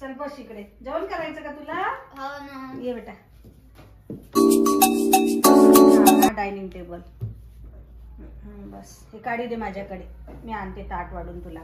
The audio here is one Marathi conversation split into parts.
चल बस इकडे. जेवण करायचं का तुला? हो ना. ये बेटा. Dining table. बस हे काढी दे माझ्याकडे. मी आणते ताट वाढून तुला.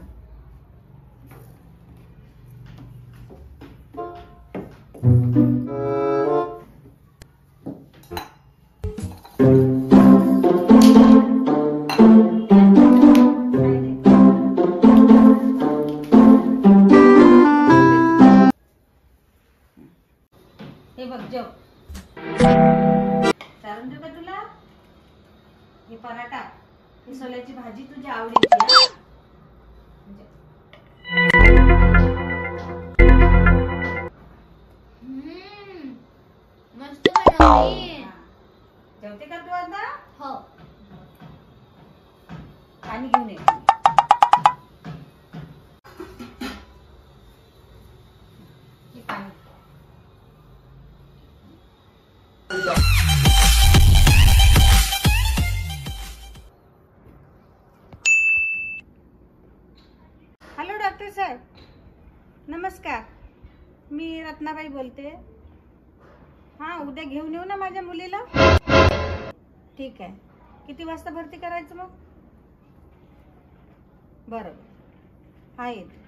हे बघ जेव. चालून देऊ का तुला? हे पराठा, ही सोल्याची भाजी तुझ्या आवडीची. मस्त बनवली. जेवते का तू आता? हो. पाणी घेऊन ये. पाणी. हॅलो डॉक्टर साहेब, नमस्कार. मी रत्नाबाई बोलते. हां, उद्या घेऊन येऊ ना माझ्या मुलीला? ठीक आहे. किती वाजता भरती करायचं मग? बरं. हा येते.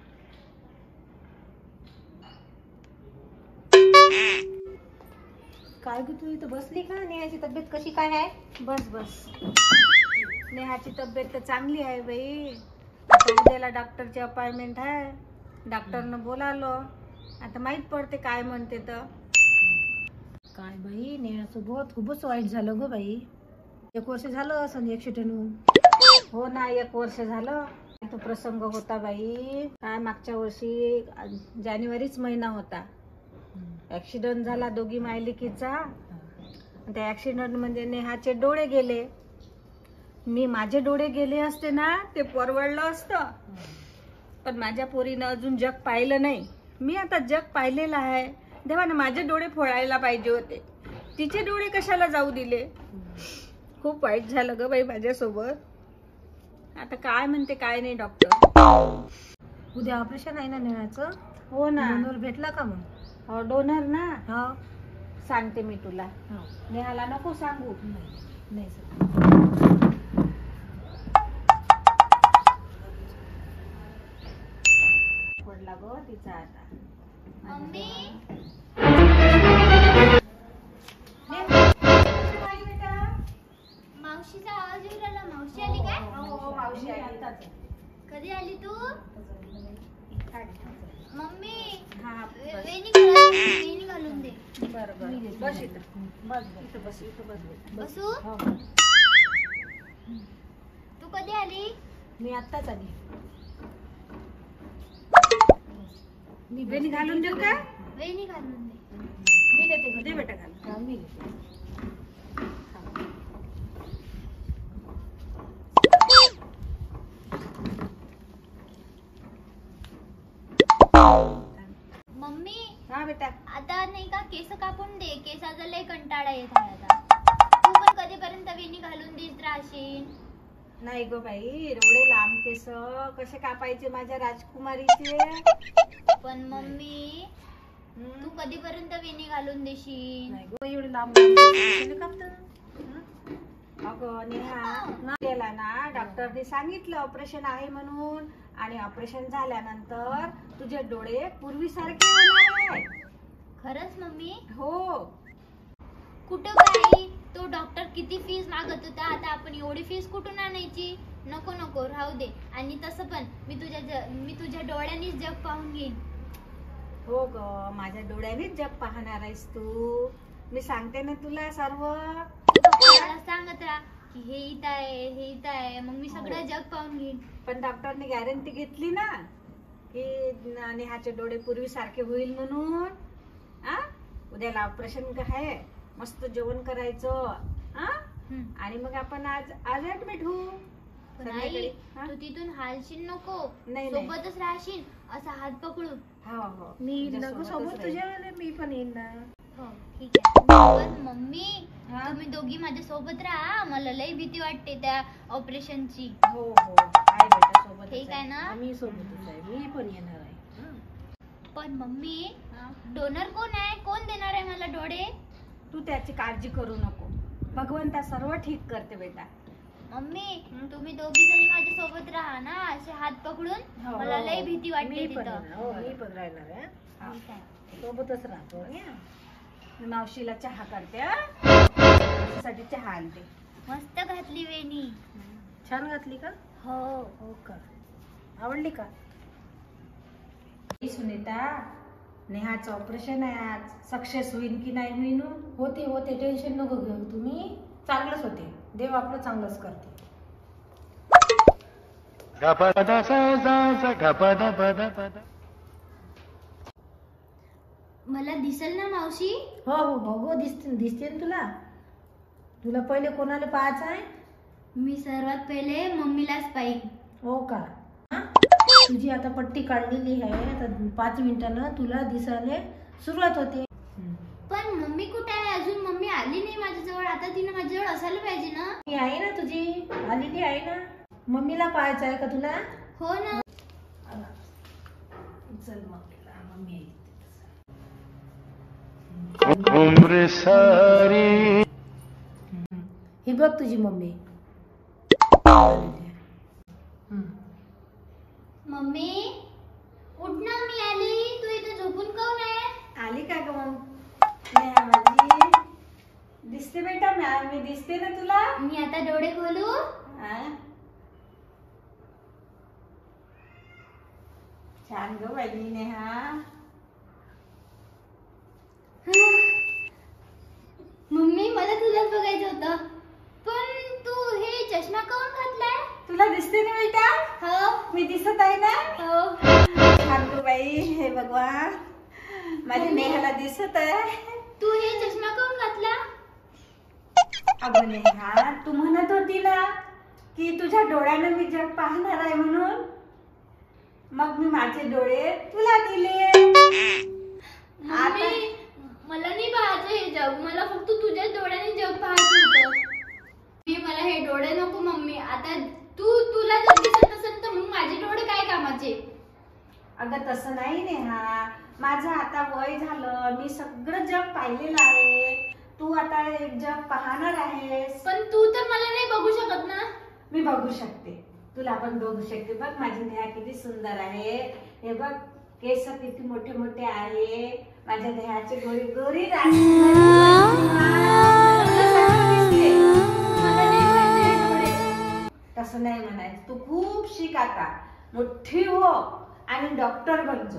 काय ग तू इथं बसली का? नेहाची तब्येत कशी काय आहे? बस बस. नेहाची तब्येत तर चांगली आहे बाई. आता उद्याला डॉक्टरची अपॉइंटमेंट आहे. डॉक्टरनं बोलावलो. आता माहित पडते काय म्हणते तर. काय बाई, नेहासोबत खूपच वाईट झालं ग बाई. 1 वर्ष झालं असं ऍक्सिडेंट होऊन. हो ना, 1 वर्ष झालं. तो प्रसंग होता बाई. काय मागच्या वर्षी जानेवारीच महिना होता. ऍक्सिडेंट झाला दोघी मायलिकीचा. त्या ऍक्सिडेंट म्हणजे नेहाचे डोळे गेले. मी माझे डोळे गेले असते ना, ते परवडलं असतं. पण माझ्या पोरीनं अजून जग पाहिलं नाही. मी आता जग पाहिलेलं आहे. देवानं माझे डोळे फोडायला पाहिजे होते. तिचे डोळे कशाला जाऊ दिले. खूप वाईट झालं ग बाई माझ्यासोबत. आता काय म्हणते काय नाही डॉक्टर. उद्या ऑपरेशन आहे ना नेहाचं? हो ना. डोनर भेटला का मग? हो, डोनर ना. हो, सांगते मी तुला. हो. नेहाला नको सांगू. नाही सर. पडला गो तिचा आता. मम्मी, मावशीचा आवाज येऊ राहिला. मावशी आली काय? हो, मावशी आली. कधी आली तू? मम्मी, हा, वेणी घालून दे. बरं बरं. बस इथं. बस इथं बस. इथं बस. बसू? हो. तू कधी आली? मी आत्ताच आली. मी वेणी घालून देऊ का? वेणी घालून दे. मी देते. दे बेटा घाल. मी घेते. मम्मी, हा बेटा. आता नाही का केस कापून दे. केसाचा लय कंटाळा येत आहे आता. तू पण कधीपर्यंत वेणी घालून देत राहशील? नाही गो बाई, एवढे लांब केस कसे कापायचे माझ्या राजकुमारीचे. पण मम्मी, तू कधीपर्यंत वेणी घालून देशील? नाही गो, एवढे लांब केस कापतात. अगं नेहा, गेला ना, डॉक्टरने सांगितलं ऑपरेशन आहे म्हणून. आणि ऑपरेशन झाल्यानंतर तुझे डोळे पूर्वीसारखे होणार आहे. खरंच मम्मी? हो. कुठं बाई, तो डॉक्टर किती फीस मागत होता. आता आपण एवढी फीस कुठून आणायची? नको नको, राहू दे. आणि तसं पण मी तुझ्या डोळ्यांनीच जग पाहून घेईन. हो ग, माझ्या डोळ्यानेच जग पाहणार आहेस तू. मी सांगते ना तुला सर्व. मला सांगत राहा की हे इथं आहे, हे इथं आहे. मग मी सगळं जग पाहून घेईन. पण डॉक्टरने गॅरंटी घेतली ना की नेहाचे डोळे पूर्वीसारखे होईल म्हणून. उद्याला ऑपरेशन आहे. मस्त जेवण करायचं. आणि मग आपण आज ऍडमिट होऊ. नाही, तू तिथून हालशील नको. नाही, सोबतच राहशील. असा हात पकडू. हो. मी नको सोबत तुझ्या. मी पण येईन ना. हो, ठीक आहे. पण मम्मी, तुम्ही दोघी माझ्या सोबत राहा. मला लई भीती वाटते त्या ऑपरेशनची. हो, आहे बेटा सोबत. ठीक आहे ना? आम्ही सोबतच आहे. मी पण येणार आहे. पण मम्मी डोनर कोण आहे? कोण देणार आहे मला डोळे? तू त्याची काळजी करू नको, भगवंता सर्व ठीक करते बेटा. मम्मी तुम्ही दोघी जणी माझ्या सोबत राहा ना, असे हात पकडून. मला लय भीती वाटते तिथं. मी पण राहणार आहे. ठीक आहे. सोबतच राहतो. मी मावशीला चहा करते हा. मावशीसाठी चहा आणते. मस्त घातली वेणी. छान घातली का? हो. हो का? आवडली का? सुनीता, नेहाचं ऑपरेशन आहे आज. सक्सेस होईल की नाही होईन? होते टेन्शन नको घेऊ तुम्ही. चांगलंच होते. देव आपलं चांगलंच करते. मला दिसल ना मावशी? हो दिसते ना तुला. तुला पहिले कोणाला पाहायचं आहे? मी सर्वात पहिले मम्मीलाच पाहिजे. हो का? हा? तुझी आता पट्टी काढलेली आहे तर 5 मिनिटानं तुला दिसायला सुरुवात होते. पण मम्मी कुठे आहे? अजून मम्मी आली नाही माझ्याजवळ. आता तिने माझ्याजवळ असायला पाहिजे ना. मी आहे ना, तुझी आलेली आहे ना. मम्मीला पाहायचं आहे का तुला? हो ना. चल मम्मीला, मम्मी आहे. उम्र सारी ही बघ तुझी मम्मी. मम्मी उठ ना, मी आली. तू इथे झोपून काऊन आहे? आली का ग मग? नेहा माझी दिसते बेटा, मी दिसते ना तुला? मी आता डोळे खोलू? हा? छान ग बाई नेहा. मम्मी मला तुलाच बघायचं होतं. पण तू हे चष्मा काऊन घातलाय? तुला दिसते ना बेटा? हो. मी दिसत आहे ना? हो. छान ग बाई. हे भगवान, माझ्या नेहाला दिसत आहे. तू हे चष्मा काऊन घातला? अगं नेहा, तू म्हणत होती ना की तुझ्या डोळ्यानं मी जग पाहणार आहे म्हणून. मग मी माझे डोळे तुला दिले. मम्मी मला नाही पाहायचं हे जग. मला फक्त तुझ्याच डोळ्याने जग पाहायचं होतं. मला हे डोळे नको मम्मी. आता तुला जर दिसत नसेल तर मग माझे डोळे काय कामाचे? अगं तसं नाही नेहा, माझं आता वय झालं. मी सगळं जग पाहिलेलं आहे. तू आता एक जग पाहणार आहेस. पण तू तर मला नाही बघू शकत ना. मी बघू शकते, तुला पण बघू शकते. बघ माझी नेहा किती सुंदर आहे. हे बघ केस किती मोठे मोठे आहे. माझ्या देहाचे गोरी गोरी राणी. तसं नाही म्हणायचं. तू खूप शिक आता, मोठी हो आणि डॉक्टर बनजो.